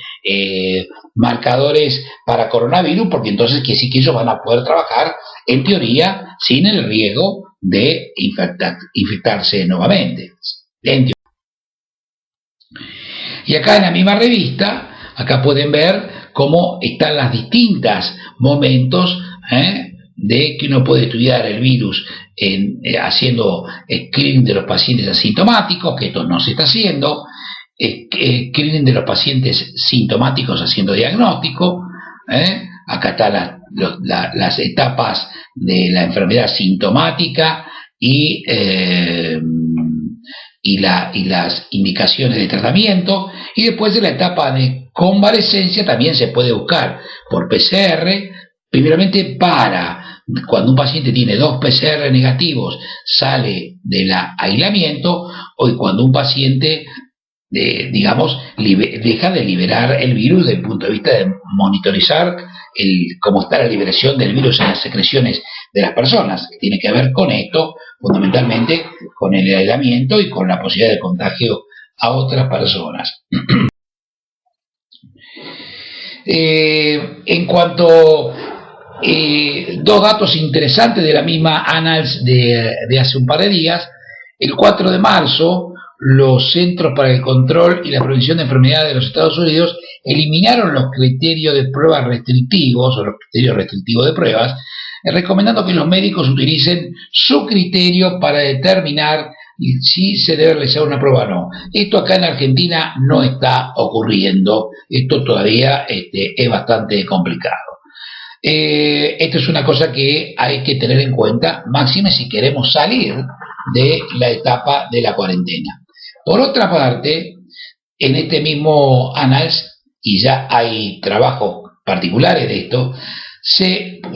marcadores para coronavirus, porque entonces quiere decir que ellos van a poder trabajar, en teoría, sin el riesgo de infectarse nuevamente. Y acá en la misma revista, acá pueden ver cómo están los distintos momentos de que uno puede estudiar el virus haciendo screening de los pacientes asintomáticos, que esto no se está haciendo, screening de los pacientes sintomáticos haciendo diagnóstico. Acá están las etapas de la enfermedad sintomática y las indicaciones de tratamiento, y después de la etapa de convalecencia también se puede buscar por PCR, primeramente para cuando un paciente tiene 2 PCR negativos, sale del aislamiento, o cuando un paciente deja de liberar el virus desde el punto de vista de monitorizar cómo está la liberación del virus en las secreciones de las personas, que tiene que ver con esto, fundamentalmente con el aislamiento y con la posibilidad de contagio a otras personas. En cuanto dos datos interesantes de la misma Annals de hace un par de días, el 4 de marzo, los Centros para el Control y la Prevención de Enfermedades de los Estados Unidos eliminaron los criterios de pruebas restrictivos, o los criterios restrictivos de pruebas, recomendando que los médicos utilicen su criterio para determinar si se debe realizar una prueba o no. Esto acá en Argentina no está ocurriendo, esto todavía es bastante complicado. Esto es una cosa que hay que tener en cuenta, máxime si queremos salir de la etapa de la cuarentena. Por otra parte, en este mismo Annals, y ya hay trabajos particulares de esto,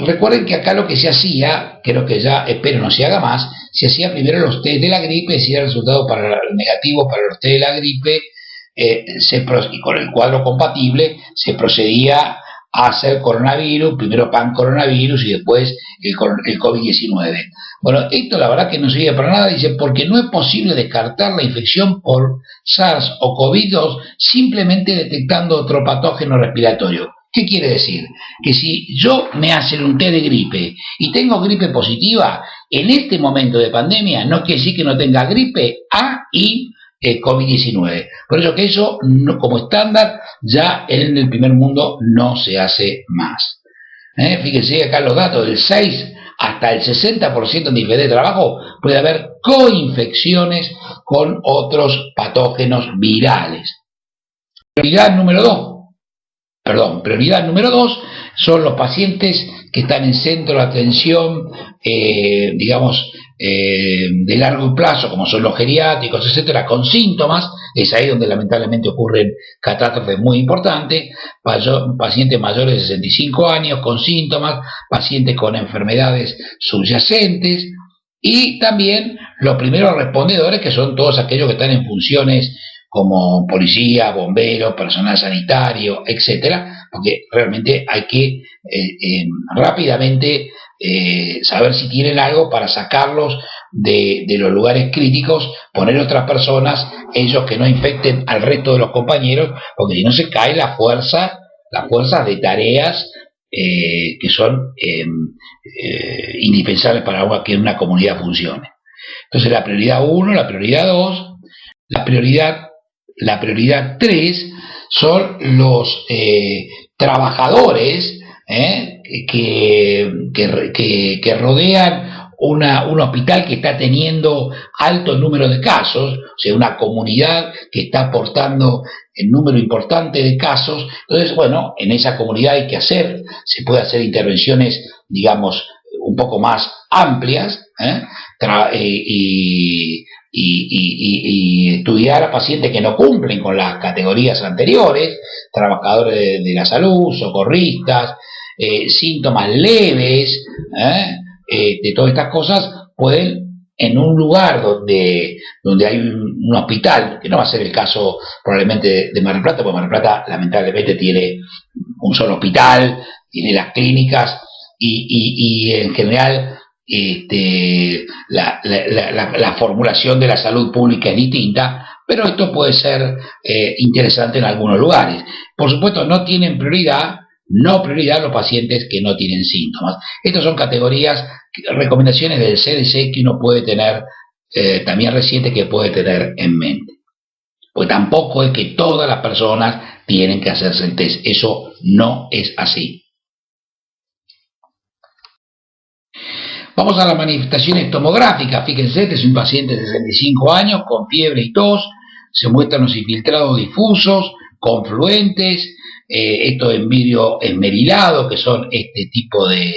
recuerden que acá lo que se hacía, creo que ya espero no se haga más, se hacía primero los test de la gripe, si era el resultado negativo para los test de la gripe, y con el cuadro compatible se procedía a hacer coronavirus, primero pan-coronavirus y después el COVID-19. Bueno, esto la verdad que no sirve para nada, dice, porque no es posible descartar la infección por SARS o COVID-2 simplemente detectando otro patógeno respiratorio. ¿Qué quiere decir? Que si yo me hacen un test de gripe y tengo gripe positiva, en este momento de pandemia no quiere decir que no tenga gripe A y COVID-19. Por eso que eso, como estándar, ya en el primer mundo no se hace más. Fíjense acá los datos, del 6 hasta el 60% de nivel de trabajo puede haber coinfecciones con otros patógenos virales. Prioridad número 2 son los pacientes que están en centro de atención, de largo plazo, como son los geriátricos, etcétera, con síntomas. Es ahí donde lamentablemente ocurren catástrofes muy importantes. Pacientes mayores de 65 años con síntomas, pacientes con enfermedades subyacentes, y también los primeros respondedores, que son todos aquellos que están en funciones como policía, bomberos, personal sanitario, etcétera, porque realmente hay que rápidamente saber si tienen algo para sacarlos de los lugares críticos, poner otras personas, ellos que no infecten al resto de los compañeros, porque si no se cae las fuerzas de tareas que son indispensables para que una comunidad funcione. Entonces la prioridad 1, la prioridad 2, la prioridad 3 son los trabajadores que rodean un hospital que está teniendo alto número de casos, o sea, una comunidad que está aportando el número importante de casos. Entonces, bueno, en esa comunidad se puede hacer intervenciones, digamos, un poco más amplias, y estudiar a pacientes que no cumplen con las categorías anteriores, trabajadores de la salud, socorristas, síntomas leves, de todas estas cosas, pueden, en un lugar donde hay un hospital, que no va a ser el caso probablemente de Mar del Plata, porque Mar del Plata lamentablemente tiene un solo hospital, tiene las clínicas, y en general la formulación de la salud pública es distinta, pero esto puede ser interesante en algunos lugares. Por supuesto, no tienen prioridad los pacientes que no tienen síntomas. Estas son recomendaciones del CDC que uno puede tener, también reciente, que puede tener en mente. Pues tampoco es que todas las personas tienen que hacerse el test, eso no es así. Vamos a las manifestaciones tomográficas. Fíjense, este es un paciente de 65 años con fiebre y tos, se muestran los infiltrados difusos, confluentes, esto en vidrio esmerilado, que son este tipo de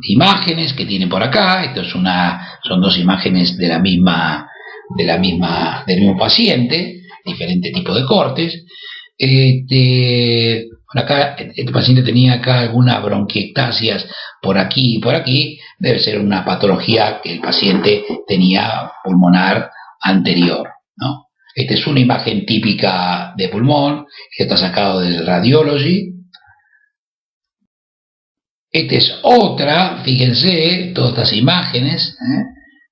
imágenes que tiene por acá. Esto son dos imágenes del mismo paciente, diferente tipo de cortes. Acá, este paciente tenía acá algunas bronquiectasias por aquí y por aquí. Debe ser una patología que el paciente tenía pulmonar anterior, ¿no? Esta es una imagen típica de pulmón, que está sacado del Radiology. Esta es otra, fíjense, todas estas imágenes,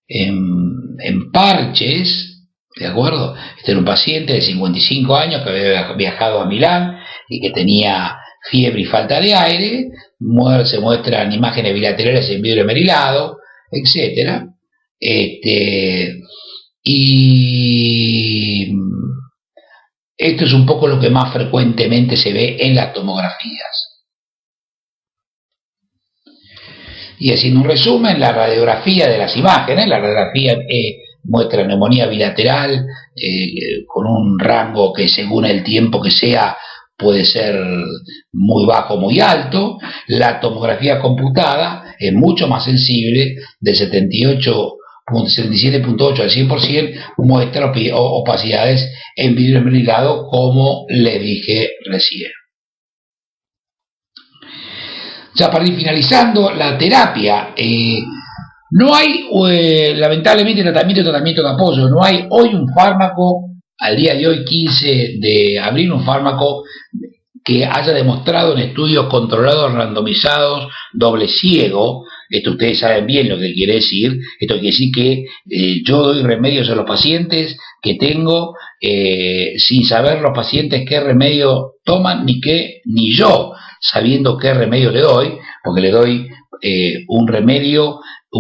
en parches, ¿de acuerdo? Este era un paciente de 55 años que había viajado a Milán y que tenía fiebre y falta de aire. Se muestran imágenes bilaterales en vidrio esmerilado, etc. Y esto es un poco lo que más frecuentemente se ve en las tomografías. Y haciendo un resumen, la radiografía de las imágenes, la radiografía muestra neumonía bilateral con un rango que, según el tiempo que sea, puede ser muy bajo o muy alto. La tomografía computada es mucho más sensible, de 77.8 al 100%, muestra opacidades en vidrio esmerilado, como le dije recién. Ya para ir finalizando, la terapia, no hay, lamentablemente, tratamiento de apoyo. No hay hoy un fármaco, al día de hoy, 15 de abril, un fármaco que haya demostrado en estudios controlados, randomizados, doble ciego. Esto ustedes saben bien lo que quiere decir. Esto quiere decir que yo doy remedios a los pacientes que tengo, sin saber los pacientes qué remedio toman, ni yo sabiendo qué remedio le doy, porque le doy un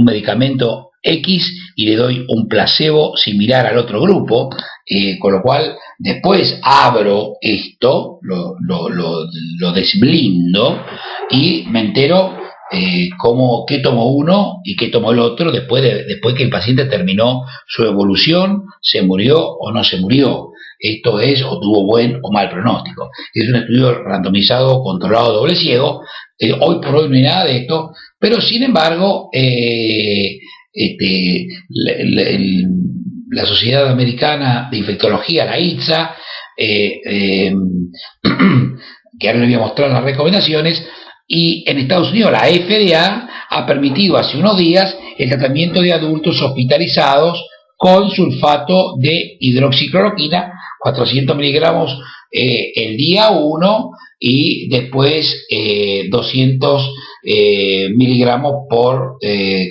medicamento X y le doy un placebo similar al otro grupo, con lo cual después abro esto, lo desblindo y me entero qué tomó uno y qué tomó el otro después que el paciente terminó su evolución, se murió o no se murió. Esto es, o tuvo buen o mal pronóstico. Es un estudio randomizado, controlado, doble ciego. Hoy por hoy no hay nada de esto, pero sin embargo, la Sociedad Americana de Infectología, la ITSA, que ahora les voy a mostrar las recomendaciones, y en Estados Unidos la FDA ha permitido hace unos días el tratamiento de adultos hospitalizados con sulfato de hidroxicloroquina, 400 miligramos el día 1 y después 200 miligramos por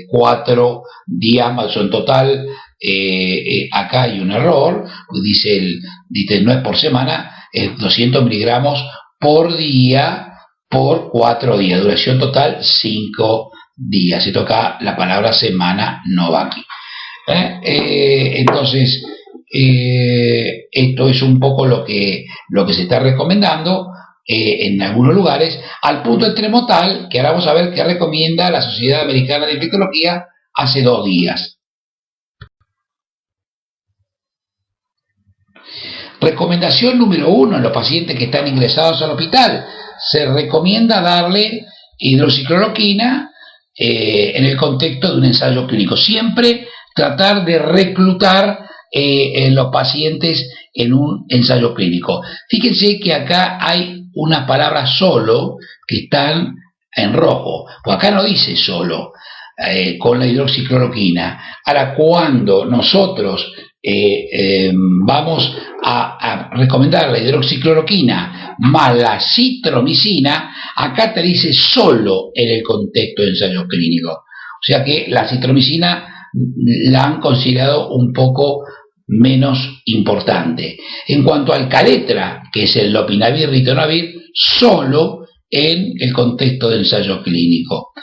4 días más. En total, acá hay un error, dice no es por semana, es 200 miligramos por día por 4 días, duración total 5 días. Se toca la palabra semana, no va aquí. Entonces, esto es un poco lo que se está recomendando en algunos lugares, al punto extremo tal que ahora vamos a ver qué recomienda la Sociedad Americana de Infectología hace 2 días. Recomendación número 1 en los pacientes que están ingresados al hospital: se recomienda darle hidroxicloroquina en el contexto de un ensayo clínico. Siempre tratar de reclutar los pacientes en un ensayo clínico. Fíjense que acá hay unas palabras solo que están en rojo, pues acá no dice solo con la hidroxicloroquina. Ahora, cuando nosotros vamos a recomendar la hidroxicloroquina más la citromicina, acá te dice solo en el contexto de ensayo clínico. O sea que la citromicina la han considerado un poco menos importante. En cuanto al Caletra, que es el lopinavir, ritonavir, solo en el contexto de ensayo clínico.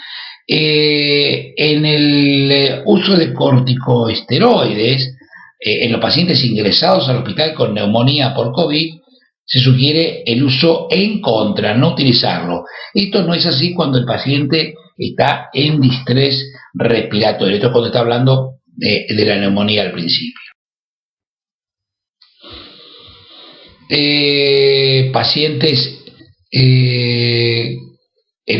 En el uso de corticosteroides, en los pacientes ingresados al hospital con neumonía por COVID, se sugiere el uso en contra, no utilizarlo. Esto no es así cuando el paciente está en distrés respiratorio. Esto es cuando está hablando de la neumonía al principio. Pacientes, el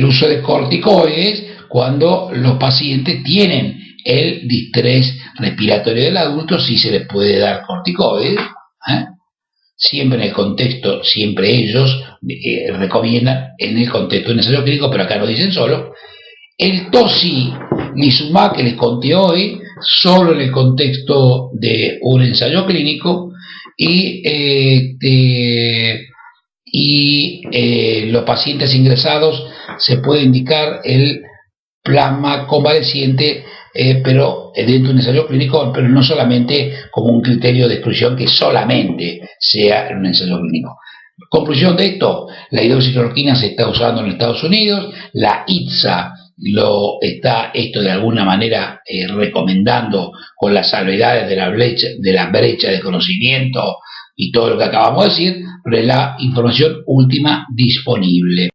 uso de corticoides cuando los pacientes tienen el distrés respiratorio del adulto, sí se les puede dar corticoides, siempre en el contexto, siempre ellos recomiendan en el contexto de un ensayo clínico, pero acá no dicen solo. El tocilizumab que les conté hoy, solo en el contexto de un ensayo clínico, y los pacientes ingresados se puede indicar el plasma convaleciente, pero dentro de un ensayo clínico, pero no solamente como un criterio de exclusión que solamente sea en un ensayo clínico. Conclusión de esto: la hidroxicloroquina se está usando en Estados Unidos, la ITSA lo está de alguna manera recomendando con las salvedades de la brecha de conocimiento y todo lo que acabamos de decir, pero es la información última disponible.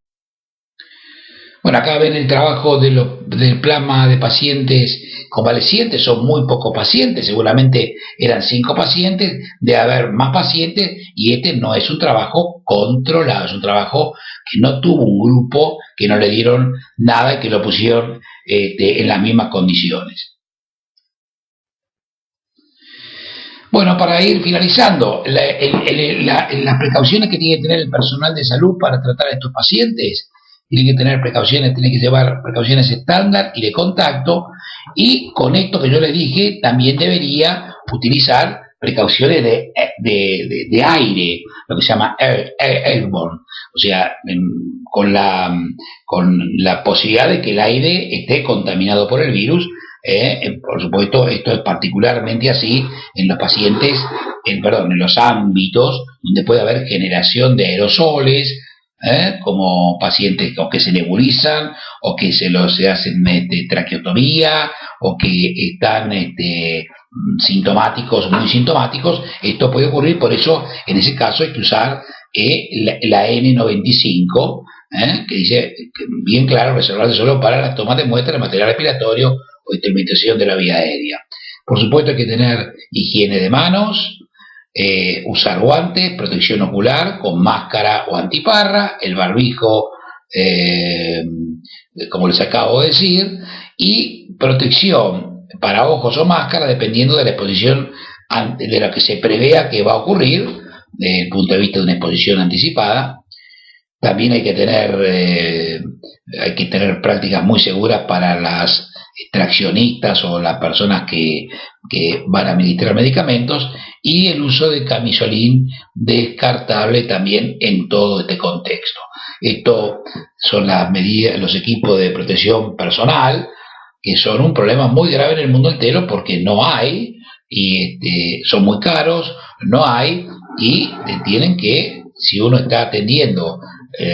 Bueno, acá ven el trabajo del plasma de pacientes convalecientes. Son muy pocos pacientes, seguramente eran 5 pacientes, debe haber más pacientes, y este no es un trabajo controlado, es un trabajo que no tuvo un grupo, que no le dieron nada y que lo pusieron en las mismas condiciones. Bueno, para ir finalizando, las precauciones que tiene que tener el personal de salud para tratar a estos pacientes: tiene que tener precauciones, tiene que llevar precauciones estándar y de contacto, y con esto que yo les dije, también debería utilizar precauciones de aire, lo que se llama airborne, o sea, con la posibilidad de que el aire esté contaminado por el virus. Por supuesto, esto es particularmente así en los pacientes, en los ámbitos donde puede haber generación de aerosoles, como pacientes o que se nebulizan, o que se hacen traqueotomía, o que están sintomáticos, muy sintomáticos. Esto puede ocurrir, por eso en ese caso hay que usar la N95, que dice bien claro, reservarse solo para la toma de muestras de material respiratorio o instrumentación de la vía aérea. Por supuesto hay que tener higiene de manos, usar guantes, protección ocular con máscara o antiparra, el barbijo, como les acabo de decir, y protección para ojos o máscara dependiendo de la exposición de lo que se prevea que va a ocurrir desde el punto de vista de una exposición anticipada. También hay que tener prácticas muy seguras para las extraccionistas o las personas que van a administrar medicamentos, y el uso de camisolín descartable también en todo este contexto. Esto son las medidas, los equipos de protección personal, que son un problema muy grave en el mundo entero porque no hay, y son muy caros, no hay, y tienen que, si uno está atendiendo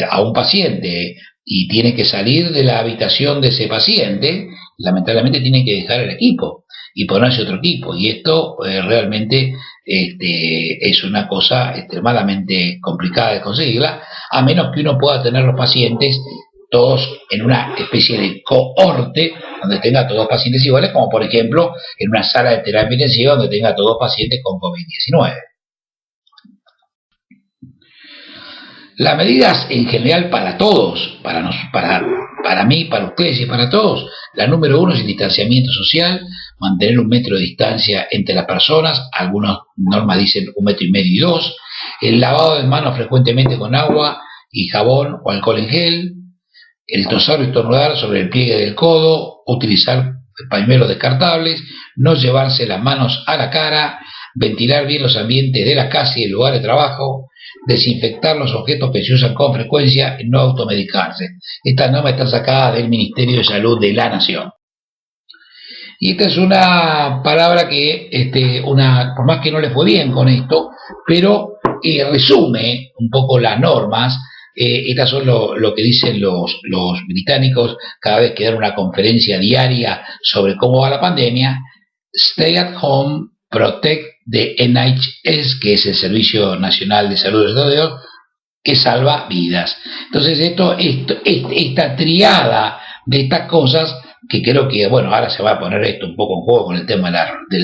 a un paciente y tiene que salir de la habitación de ese paciente, lamentablemente tiene que dejar el equipo y ponerse otro equipo, y esto realmente es una cosa extremadamente complicada de conseguirla, a menos que uno pueda tener los pacientes todos en una especie de cohorte donde tenga todos pacientes iguales, como por ejemplo en una sala de terapia intensiva donde tenga todos pacientes con COVID-19. Las medidas en general para todos, para mí, para ustedes y para todos, la número 1 es el distanciamiento social, mantener 1 metro de distancia entre las personas, algunas normas dicen 1,5 metros y 2, el lavado de manos frecuentemente con agua y jabón o alcohol en gel, el tosar o estornudar sobre el pliegue del codo, utilizar pañuelos descartables, no llevarse las manos a la cara, ventilar bien los ambientes de la casa y el lugar de trabajo, desinfectar los objetos que se usan con frecuencia, no automedicarse. Esta norma está sacada del Ministerio de Salud de la Nación. Y esta es una palabra que, por más que no le fue bien con esto, pero resume un poco las normas. Estas son lo que dicen los británicos cada vez que dan una conferencia diaria sobre cómo va la pandemia. Stay at home, protect the NHS, que es el Servicio Nacional de Salud de Estados Unidos, que salva vidas. Entonces esta triada de estas cosas, que creo que, bueno, ahora se va a poner esto un poco en juego con el tema de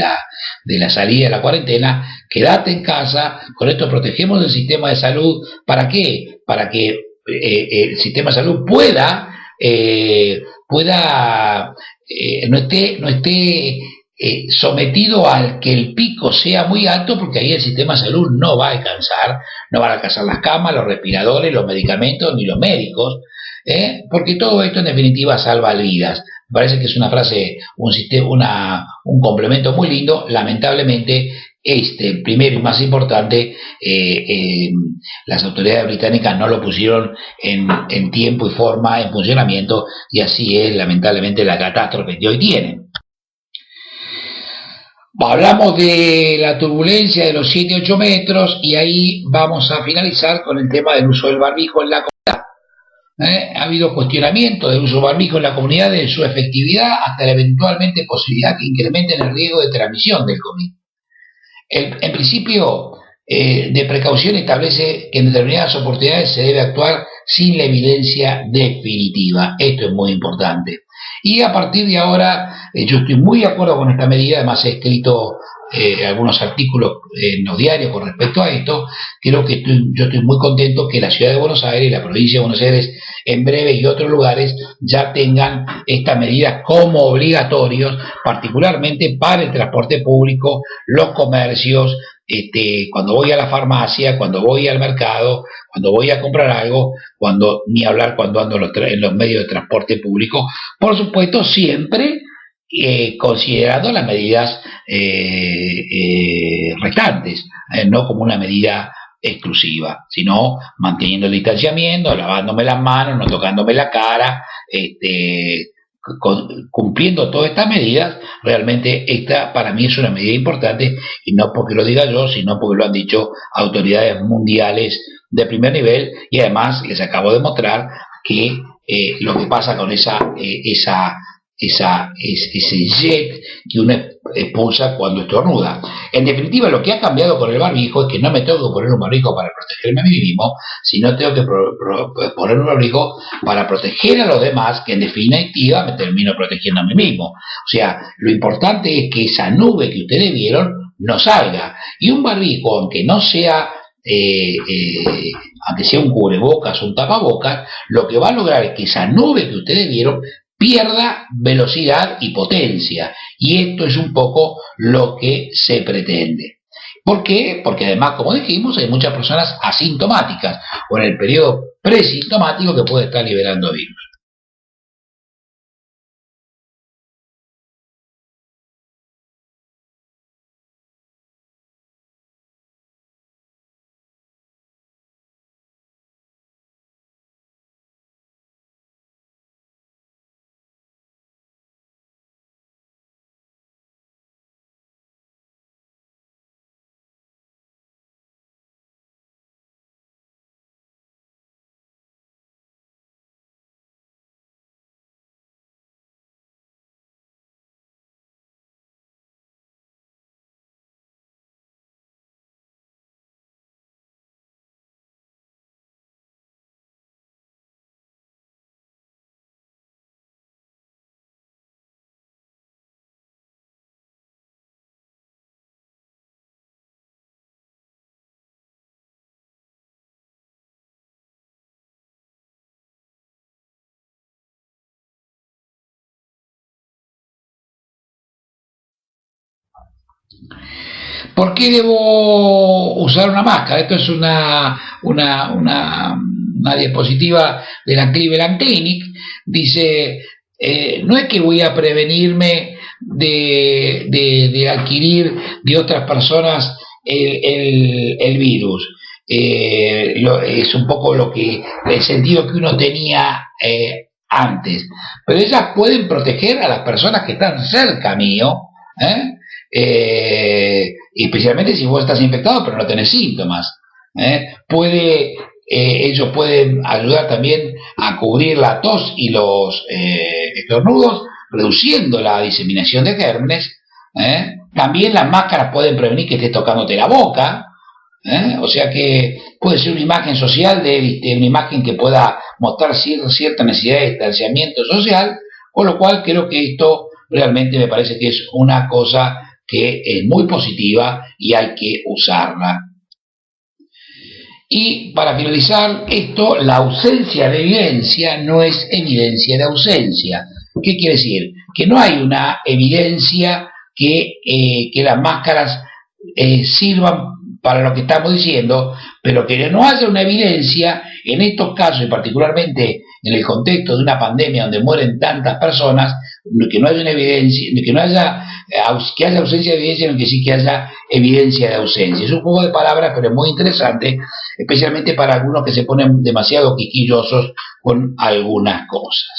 la salida de la cuarentena. Quédate en casa, con esto protegemos el sistema de salud. ¿Para qué? Para que el sistema de salud no esté sometido al que el pico sea muy alto, porque ahí el sistema de salud no va a alcanzar, no van a alcanzar las camas, los respiradores, los medicamentos, ni los médicos, porque todo esto en definitiva salva vidas. Parece que es una frase, un complemento muy lindo. Lamentablemente, primero y más importante, las autoridades británicas no lo pusieron en tiempo y forma en funcionamiento, y así es lamentablemente la catástrofe que hoy tienen. Hablamos de la turbulencia de los 7-8 metros, y ahí vamos a finalizar con el tema del uso del barbijo en la comunidad. Ha habido cuestionamiento del uso del barbijo en la comunidad, de su efectividad, hasta la eventualmente posibilidad que incrementen el riesgo de transmisión del COVID. En principio de precaución establece que en determinadas oportunidades se debe actuar sin la evidencia definitiva. Esto es muy importante. Y a partir de ahora, yo estoy muy de acuerdo con esta medida. Además he escrito algunos artículos en los diarios con respecto a esto. Creo que yo estoy muy contento que la ciudad de Buenos Aires y la provincia de Buenos Aires en breve, y otros lugares, ya tengan estas medidas como obligatorios, particularmente para el transporte público, los comercios, cuando voy a la farmacia, cuando voy al mercado, cuando voy a comprar algo, ni hablar cuando ando en los medios de transporte público. Por supuesto, siempre considerando las medidas restantes, no como una medida exclusiva, sino manteniendo el distanciamiento, lavándome las manos, no tocándome la cara, cumpliendo todas estas medidas. Realmente esta para mí es una medida importante, y no porque lo diga yo, sino porque lo han dicho autoridades mundiales de primer nivel, y además les acabo de mostrar que lo que pasa con ese jet que uno expulsa cuando estornuda. En definitiva, lo que ha cambiado con el barbijo es que no me tengo que poner un barbijo para protegerme a mí mismo, sino tengo que poner un barbijo para proteger a los demás, que en definitiva me termino protegiendo a mí mismo. O sea, lo importante es que esa nube que ustedes vieron no salga. Y un barbijo, aunque no sea aunque sea un cubrebocas o un tapabocas, lo que va a lograr es que esa nube que ustedes vieron pierda velocidad y potencia. Y esto es un poco lo que se pretende. ¿Por qué? Porque además, como dijimos, hay muchas personas asintomáticas o en el periodo presintomático que puede estar liberando virus. ¿Por qué debo usar una máscara? Esto es una diapositiva de la Cleveland Clinic. Dice, no es que voy a prevenirme de adquirir de otras personas el virus. Es un poco el sentido que uno tenía antes. Pero ellas pueden proteger a las personas que están cerca mío, especialmente si vos estás infectado pero no tenés síntomas. Ellos pueden ayudar también a cubrir la tos y los estornudos, reduciendo la diseminación de gérmenes. También las máscaras pueden prevenir que estés tocándote la boca. O sea que puede ser una imagen social, de una imagen que pueda mostrar cierta necesidad de distanciamiento social, con lo cual creo que esto realmente me parece que es una cosa que es muy positiva y hay que usarla. Y para finalizar esto, la ausencia de evidencia no es evidencia de ausencia. ¿Qué quiere decir? Que no hay una evidencia que las máscaras sirvan para lo que estamos diciendo, pero que no haya una evidencia en estos casos, y particularmente en el contexto de una pandemia donde mueren tantas personas, que no haya una evidencia, que haya ausencia de evidencia, sino que sí que haya evidencia de ausencia. Es un juego de palabras, pero es muy interesante, especialmente para algunos que se ponen demasiado quisquillosos con algunas cosas.